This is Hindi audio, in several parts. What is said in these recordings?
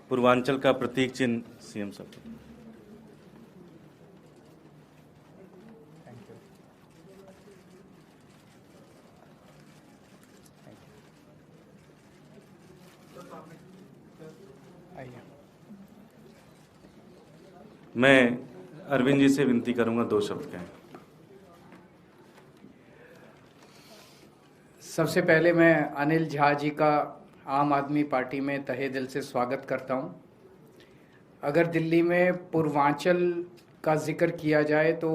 पूर्वांचल का प्रतीक चिन्ह सीएम साहब। मैं अरविंद जी से विनती करूंगा 2 शब्द कहें। सबसे पहले मैं अनिल झा जी का आम आदमी पार्टी में तहे दिल से स्वागत करता हूं। अगर दिल्ली में पूर्वांचल का जिक्र किया जाए तो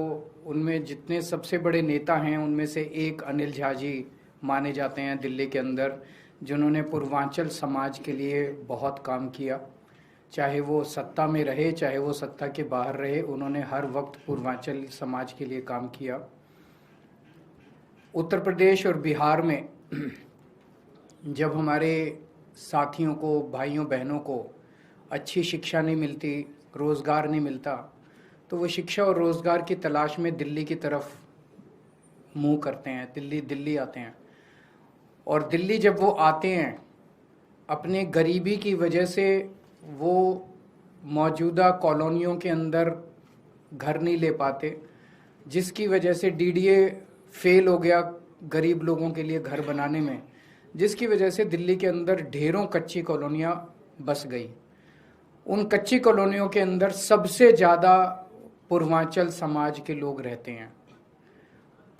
उनमें जितने सबसे बड़े नेता हैं उनमें से एक अनिल झा जी माने जाते हैं दिल्ली के अंदर, जिन्होंने पूर्वांचल समाज के लिए बहुत काम किया। चाहे वो सत्ता में रहे चाहे वो सत्ता के बाहर रहे, उन्होंने हर वक्त पूर्वांचल समाज के लिए काम किया। उत्तर प्रदेश और बिहार में जब हमारे साथियों को, भाइयों बहनों को अच्छी शिक्षा नहीं मिलती, रोज़गार नहीं मिलता, तो वो शिक्षा और रोज़गार की तलाश में दिल्ली की तरफ मुंह करते हैं, दिल्ली आते हैं। और दिल्ली जब वो आते हैं, अपने गरीबी की वजह से वो मौजूदा कॉलोनियों के अंदर घर नहीं ले पाते, जिसकी वजह से डीडीए फेल हो गया गरीब लोगों के लिए घर बनाने में, जिसकी वजह से दिल्ली के अंदर ढेरों कच्ची कॉलोनियाँ बस गई। उन कच्ची कॉलोनियों के अंदर सबसे ज़्यादा पूर्वांचल समाज के लोग रहते हैं।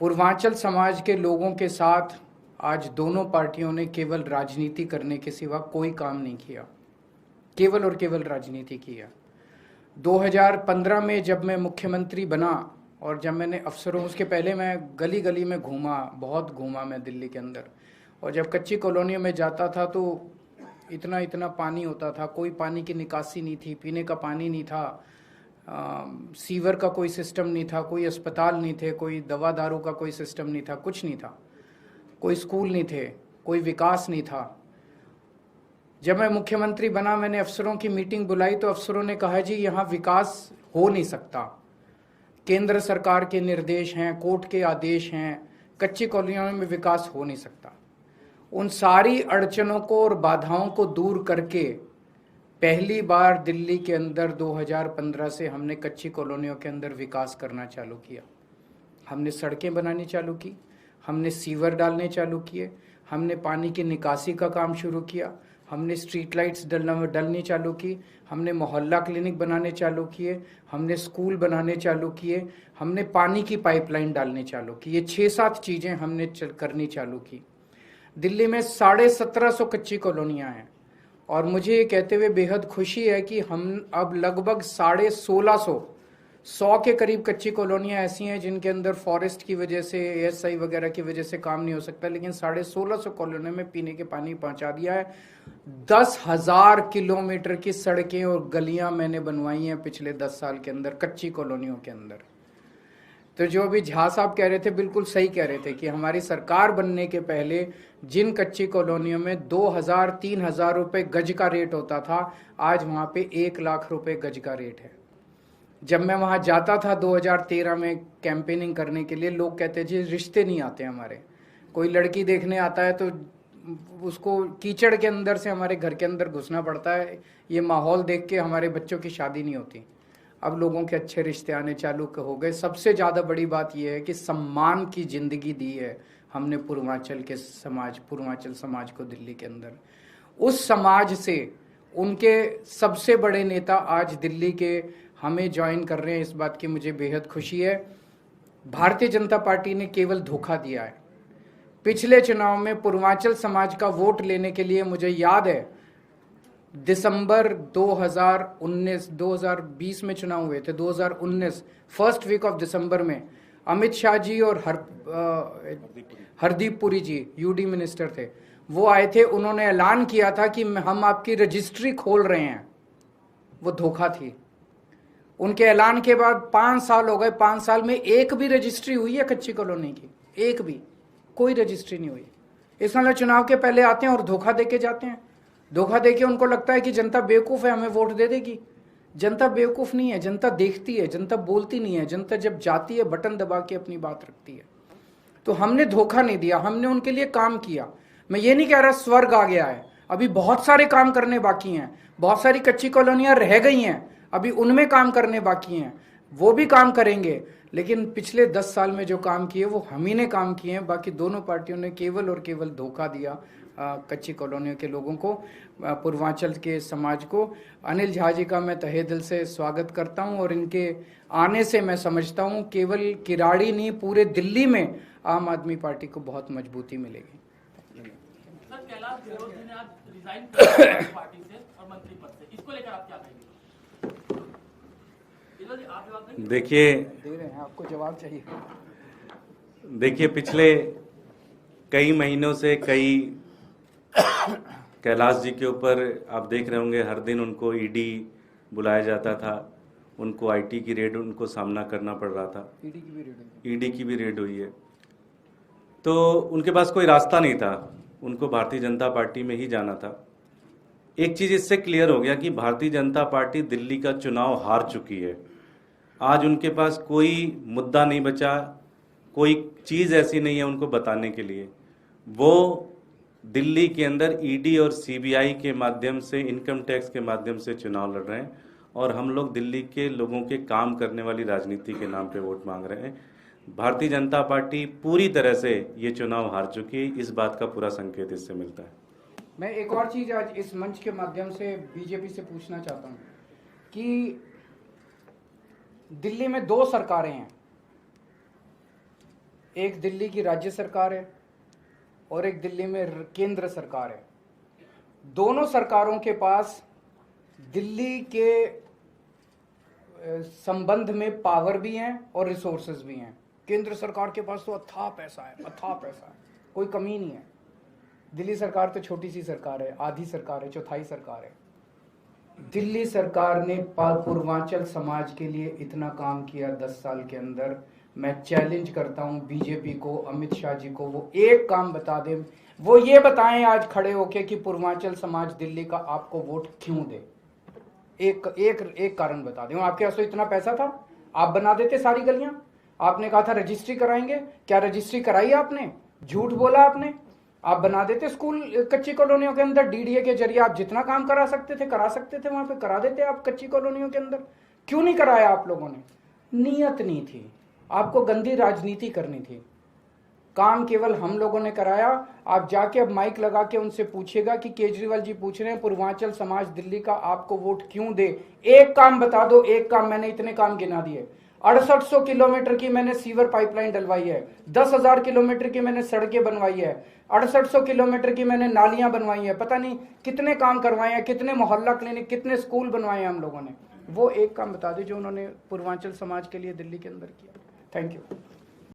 पूर्वांचल समाज के लोगों के साथ आज दोनों पार्टियों ने केवल राजनीति करने के सिवा कोई काम नहीं किया, केवल और केवल राजनीति किया। 2015 में जब मैं मुख्यमंत्री बना और जब मैंने अफसरों, उसके पहले मैं गली गली में घूमा, बहुत घूमा मैं दिल्ली के अंदर, और जब कच्ची कॉलोनियों में जाता था तो इतना इतना पानी होता था, कोई पानी की निकासी नहीं थी, पीने का पानी नहीं था, सीवर का कोई सिस्टम नहीं था, कोई अस्पताल नहीं थे, कोई दवा दारू का कोई सिस्टम नहीं था, कुछ नहीं था, कोई स्कूल नहीं थे, कोई विकास नहीं था। जब मैं मुख्यमंत्री बना, मैंने अफसरों की मीटिंग बुलाई तो अफसरों ने कहा जी यहाँ विकास हो नहीं सकता, केंद्र सरकार के निर्देश हैं, कोर्ट के आदेश हैं, कच्ची कॉलोनियों में विकास हो नहीं सकता। उन सारी अड़चनों को और बाधाओं को दूर करके पहली बार दिल्ली के अंदर 2015 से हमने कच्ची कॉलोनियों के अंदर विकास करना चालू किया। हमने सड़कें बनानी चालू की, हमने सीवर डालने चालू किए, हमने पानी की निकासी का काम शुरू किया, हमने स्ट्रीट लाइट्स डलनी चालू की, हमने मोहल्ला क्लिनिक बनाने चालू किए, हमने स्कूल बनाने चालू किए, हमने पानी की पाइपलाइन डालने चालू की। ये 6-7 चीज़ें हमने करनी चालू की। दिल्ली में 1750 कच्ची कॉलोनियाँ हैं और मुझे ये कहते हुए बेहद खुशी है कि हम अब लगभग 1650 के करीब कच्ची कॉलोनियाँ ऐसी हैं जिनके अंदर फॉरेस्ट की वजह से, एएसआई वगैरह की वजह से काम नहीं हो सकता, लेकिन 1650 कॉलोनियों में पीने के पानी पहुंचा दिया है। 10,000 किलोमीटर की सड़कें और गलियां मैंने बनवाई हैं पिछले 10 साल के अंदर कच्ची कॉलोनियों के अंदर। तो जो अभी झा साहब कह रहे थे बिल्कुल सही कह रहे थे कि हमारी सरकार बनने के पहले जिन कच्ची कॉलोनियों में 2,000-3,000 रुपये गज का रेट होता था, आज वहाँ पे 1 लाख रुपए गज का रेट है। जब मैं वहाँ जाता था 2013 में कैंपेनिंग करने के लिए, लोग कहते जी रिश्ते नहीं आते हमारे, कोई लड़की देखने आता है तो उसको कीचड़ के अंदर से हमारे घर के अंदर घुसना पड़ता है, ये माहौल देख के हमारे बच्चों की शादी नहीं होती। अब लोगों के अच्छे रिश्ते आने चालू हो गए। सबसे ज़्यादा बड़ी बात यह है कि सम्मान की ज़िंदगी दी है हमने पूर्वांचल समाज को दिल्ली के अंदर। उस समाज से उनके सबसे बड़े नेता आज दिल्ली के हमें ज्वाइन कर रहे हैं, इस बात की मुझे बेहद खुशी है। भारतीय जनता पार्टी ने केवल धोखा दिया है। पिछले चुनाव में पूर्वांचल समाज का वोट लेने के लिए मुझे याद है दिसंबर 2020 में चुनाव हुए थे, 2019 फर्स्ट वीक ऑफ दिसंबर में अमित शाह जी और हरदीप पुरी जी यूडी मिनिस्टर थे, वो आए थे, उन्होंने ऐलान किया था कि हम आपकी रजिस्ट्री खोल रहे हैं। वो धोखा थी। उनके ऐलान के बाद 5 साल हो गए, 5 साल में एक भी रजिस्ट्री हुई है कच्ची कॉलोनी की? एक भी कोई रजिस्ट्री नहीं हुई। इस वाले चुनाव के पहले आते हैं और धोखा देके जाते हैं। धोखा देके उनको लगता है कि जनता बेवकूफ़ है, हमें वोट दे देगी। जनता बेवकूफ़ नहीं है, जनता देखती है, जनता बोलती नहीं है। जनता जब जाती है बटन दबा के अपनी बात रखती है। तो हमने धोखा नहीं दिया, हमने उनके लिए काम किया। मैं ये नहीं कह रहा स्वर्ग आ गया है, अभी बहुत सारे काम करने बाकी हैं, बहुत सारी कच्ची कॉलोनियां रह गई हैं, अभी उनमें काम करने बाकी हैं, वो भी काम करेंगे। लेकिन पिछले 10 साल में जो काम किए वो हम ही ने काम किए हैं, बाकी दोनों पार्टियों ने केवल और केवल धोखा दिया कच्ची कॉलोनियों के लोगों को, पूर्वांचल के समाज को। अनिल झा जी का मैं तहे दिल से स्वागत करता हूं और इनके आने से मैं समझता हूं केवल किराड़ी नहीं, पूरे दिल्ली में आम आदमी पार्टी को बहुत मजबूती मिलेगी। सर, कैलाश गहलोत जी ने आज रिजाइन कर दिया पार्टी से और मंत्री पद से, इसको लेकर आप क्या कहेंगे? आप जवाब देंगे? देखिए, दे रहे हैं, आपको जवाब चाहिए। देखिए पिछले कई महीनों से कैलाश जी के ऊपर आप देख रहे होंगे, हर दिन उनको ईडी बुलाया जाता था, उनको आईटी की रेड उनको सामना करना पड़ रहा था, ईडी की भी रेड हुई है। तो उनके पास कोई रास्ता नहीं था, उनको भारतीय जनता पार्टी में ही जाना था। एक चीज़ इससे क्लियर हो गया कि भारतीय जनता पार्टी दिल्ली का चुनाव हार चुकी है। आज उनके पास कोई मुद्दा नहीं बचा, कोई चीज़ ऐसी नहीं है उनको बताने के लिए। वो दिल्ली के अंदर ईडी और सीबीआई के माध्यम से, इनकम टैक्स के माध्यम से चुनाव लड़ रहे हैं और हम लोग दिल्ली के लोगों के काम करने वाली राजनीति के नाम पे वोट मांग रहे हैं। भारतीय जनता पार्टी पूरी तरह से ये चुनाव हार चुकी है, इस बात का पूरा संकेत इससे मिलता है। मैं एक और चीज आज इस मंच के माध्यम से बीजेपी से पूछना चाहता हूं कि दिल्ली में 2 सरकारें हैं, एक दिल्ली की राज्य सरकार है और एक दिल्ली में केंद्र सरकार है। दोनों सरकारों के पास दिल्ली के संबंध में पावर भी हैं और रिसोर्सेज भी हैं। केंद्र सरकार के पास तो अथाह पैसा है, कोई कमी नहीं है। दिल्ली सरकार तो छोटी सी सरकार है, आधी सरकार है, चौथाई सरकार है। दिल्ली सरकार ने पूर्वांचल समाज के लिए इतना काम किया 10 साल के अंदर। मैं चैलेंज करता हूं बीजेपी को, अमित शाह जी को, वो एक काम बता दें, वो ये बताएं आज खड़े होके कि पूर्वांचल समाज दिल्ली का आपको वोट क्यों दे। एक कारण बता दें। आपके पास तो इतना पैसा था, आप बना देते सारी गलियां। आपने कहा था रजिस्ट्री कराएंगे, क्या रजिस्ट्री कराई आपने? झूठ बोला आपने। आप बना देते स्कूल कच्ची कॉलोनियों के अंदर, डीडीए के जरिए आप जितना काम करा सकते थे वहां पे करा देते आप कच्ची कॉलोनियों के अंदर। क्यों नहीं कराया आप लोगों ने? नीयत नहीं थी, आपको गंदी राजनीति करनी थी। काम केवल हम लोगों ने कराया। आप जाके अब माइक लगा के उनसे पूछिएगा कि केजरीवाल जी पूछ रहे हैं पूर्वांचल समाज दिल्ली का आपको वोट क्यों दे। एक काम बता दो, एक काम। मैंने इतने काम गिना दिए। 6800 किलोमीटर की मैंने सीवर पाइपलाइन डलवाई है, 10,000 किलोमीटर की मैंने सड़कें बनवाई है, 6800 किलोमीटर की मैंने नालियां बनवाई है, पता नहीं कितने काम करवाए हैं, कितने मोहल्ला क्लिनिक, कितने स्कूल बनवाए हैं हम लोगों ने। वो एक काम बता दो जो उन्होंने पूर्वांचल समाज के लिए दिल्ली के अंदर किया। Thank you.